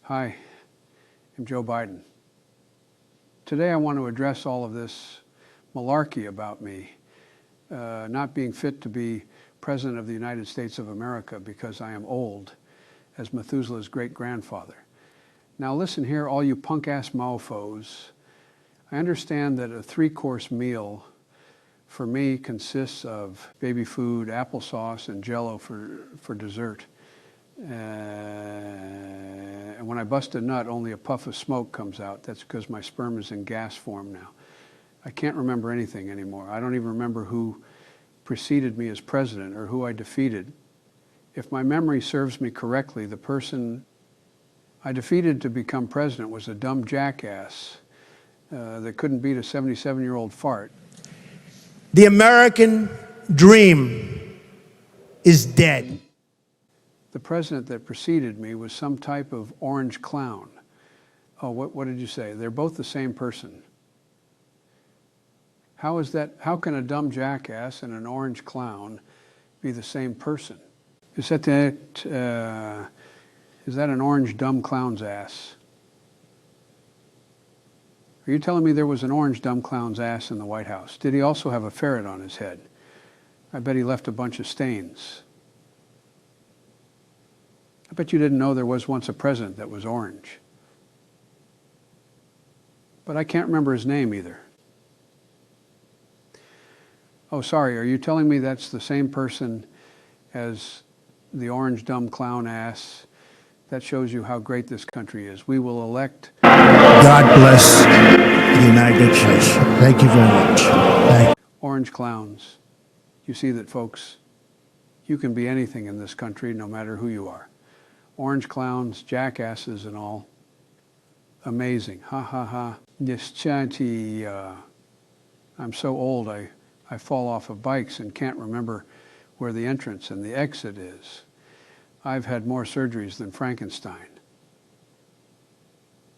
Hi, I'm Joe Biden. Today I want to address all of this malarkey about me not being fit to be President of the United States of America because I am old, as Methuselah's great-grandfather. Now listen here, all you punk-ass mofos. I understand that a 3-course meal for me consists of baby food, applesauce, and Jell-O for dessert. And when I bust a nut, only a puff of smoke comes out. That's because my sperm is in gas form now. I can't remember anything anymore. I don't even remember who preceded me as president or who I defeated. If my memory serves me correctly, the person I defeated to become president was a dumb jackass that couldn't beat a 77-year-old fart. The American dream is dead. The president that preceded me was some type of orange clown. Oh, what did you say? They're both the same person. How is that? How can a dumb jackass and an orange clown be the same person? Is that an orange dumb clown's ass? Are you telling me there was an orange dumb clown's ass in the White House? Did he also have a ferret on his head? I bet he left a bunch of stains. I bet you didn't know there was once a president that was orange. But I can't remember his name either. Oh, sorry, are you telling me that's the same person as the orange dumb clown ass? That shows you how great this country is. We will elect... God bless the United States. Thank you very much. Orange clowns. You see that, folks, you can be anything in this country, no matter who you are. Orange clowns, jackasses and all. Amazing. Ha ha ha. This chanty, I'm so old I fall off of bikes and can't remember where the entrance and the exit is. I've had more surgeries than Frankenstein.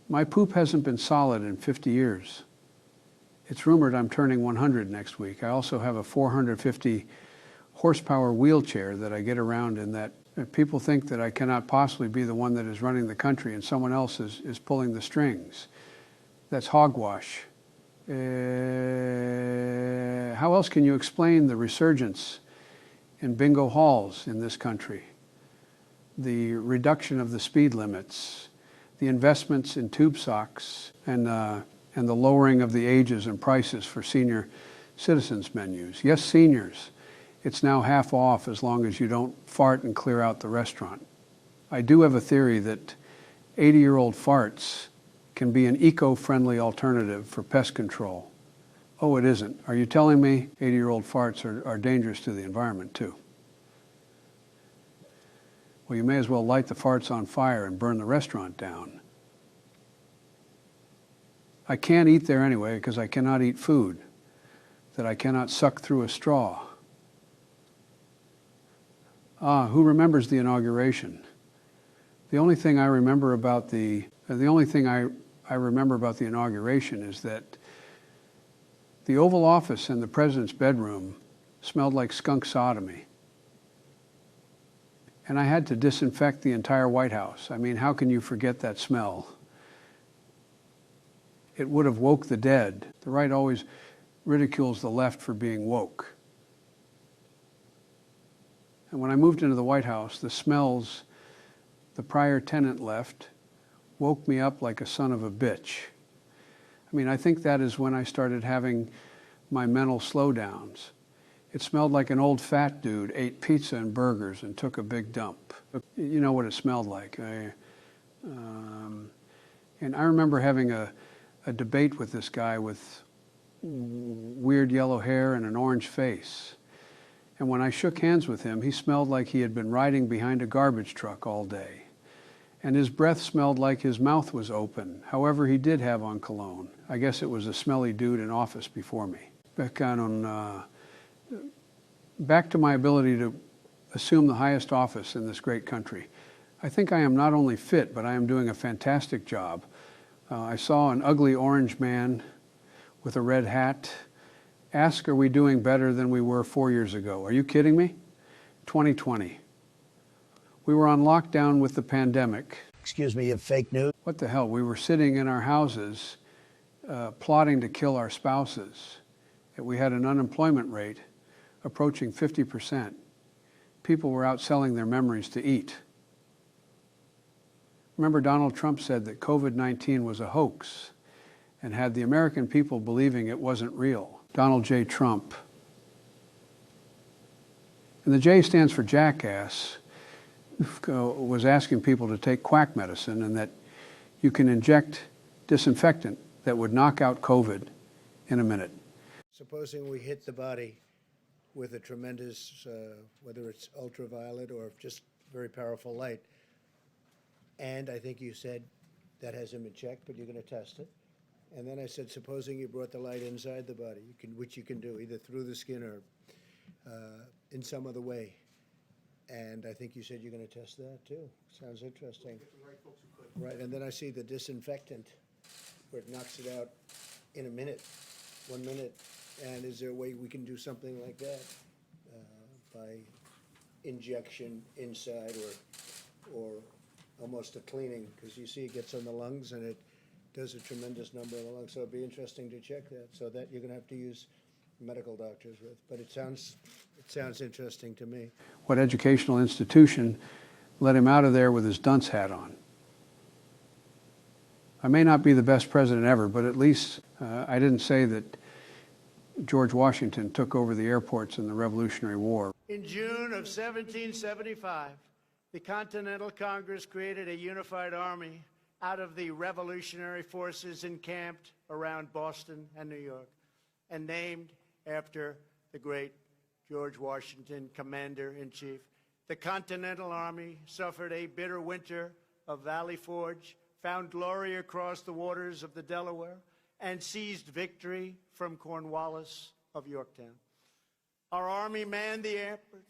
My poop hasn't been solid in 50 years. It's rumored I'm turning 100 next week. I also have a 450 horsepower wheelchair that I get around in that. People think that I cannot possibly be the one that is running the country and someone else is pulling the strings. That's hogwash. How else can you explain the resurgence in bingo halls in this country? The reduction of the speed limits, the investments in tube socks, and the lowering of the ages and prices for senior citizens menus. Yes, seniors. It's now half off as long as you don't fart and clear out the restaurant. I do have a theory that 80-year-old farts can be an eco-friendly alternative for pest control. Oh, it isn't. Are you telling me 80-year-old farts are dangerous to the environment too? Well, you may as well light the farts on fire and burn the restaurant down. I can't eat there anyway because I cannot eat food that I cannot suck through a straw. Who remembers the inauguration? The only thing I remember about the inauguration is that the Oval Office and the president's bedroom smelled like skunk sodomy. And I had to disinfect the entire White House. I mean, how can you forget that smell? It would have woke the dead. The right always ridicules the left for being woke. And when I moved into the White House, the smells the prior tenant left woke me up like a son of a bitch. I mean, I think that is when I started having my mental slowdowns. It smelled like an old fat dude ate pizza and burgers and took a big dump. You know what it smelled like. And I remember having a debate with this guy with weird yellow hair and an orange face. And when I shook hands with him, he smelled like he had been riding behind a garbage truck all day. And his breath smelled like his mouth was open. However, he did have on cologne. I guess it was a smelly dude in office before me. Back to my ability to assume the highest office in this great country. I think I am not only fit, but I am doing a fantastic job. I saw an ugly orange man with a red hat ask, are we doing better than we were 4 years ago? Are you kidding me? 2020. We were on lockdown with the pandemic. excuse me, of fake news? What the hell? We were sitting in our houses plotting to kill our spouses. We had an unemployment rate approaching 50%. People were out selling their memories to eat. Remember, Donald Trump said that COVID-19 was a hoax and had the American people believing it wasn't real. Donald J. Trump. And the J stands for jackass, was asking people to take quack medicine and that you can inject disinfectant that would knock out COVID in a minute. Supposing we hit the body with a tremendous, whether it's ultraviolet or just very powerful light, and I think you said that hasn't been checked, but you're going to test it. And then I said, supposing you brought the light inside the body, which you can do either through the skin or in some other way. And I think you said you're going to test that too. Sounds interesting. Right, and then I see the disinfectant where it knocks it out in a minute, 1 minute. And is there a way we can do something like that by injection inside or almost a cleaning? Because you see it gets on the lungs and it does a tremendous number of the lungs. So it'd be interesting to check that. So that you're going to have to use medical doctors with. But it sounds interesting to me. What educational institution let him out of there with his dunce hat on? I may not be the best president ever, but at least I didn't say that George Washington took over the airports in the Revolutionary War. In June of 1775, the Continental Congress created a unified army out of the revolutionary forces encamped around Boston and New York, and named after the great George Washington, Commander-in-Chief. The Continental Army suffered a bitter winter of Valley Forge, found glory across the waters of the Delaware, and seized victory from Cornwallis of Yorktown. Our army manned the airport.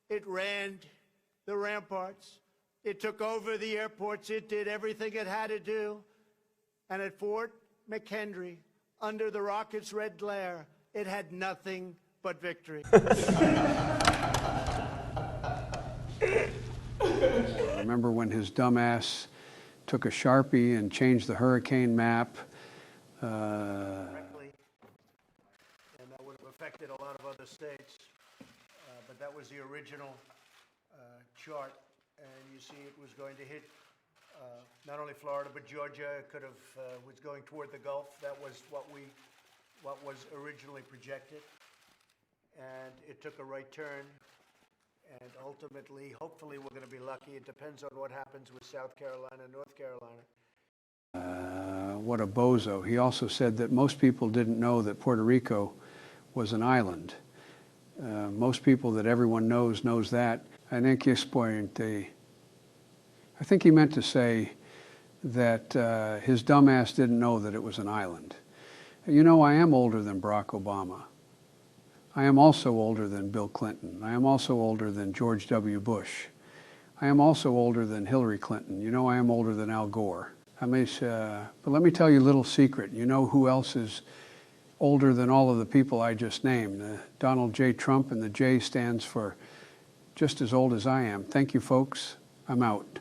It ran the ramparts. It took over the airports. It did everything it had to do. And at Fort McHenry, under the rocket's red glare, it had nothing but victory. Remember when his dumbass took a Sharpie and changed the hurricane map? Correctly, and that would have affected a lot of other states. But that was the original chart, and you see it was going to hit not only Florida but Georgia. It could have was going toward the Gulf. That was what was originally projected, and it took a right turn. And ultimately, hopefully, we're going to be lucky. It depends on what happens with South Carolina and North Carolina. What a bozo. He also said that most people didn't know that Puerto Rico was an island. Most people that everyone knows that. I think he meant to say that his dumbass didn't know that it was an island. You know, I am older than Barack Obama. I am also older than Bill Clinton. I am also older than George W. Bush. I am also older than Hillary Clinton. You know, I am older than Al Gore. But let me tell you a little secret. You know who else is older than all of the people I just named? Donald J. Trump, and the J stands for just as old as I am. Thank you, folks. I'm out.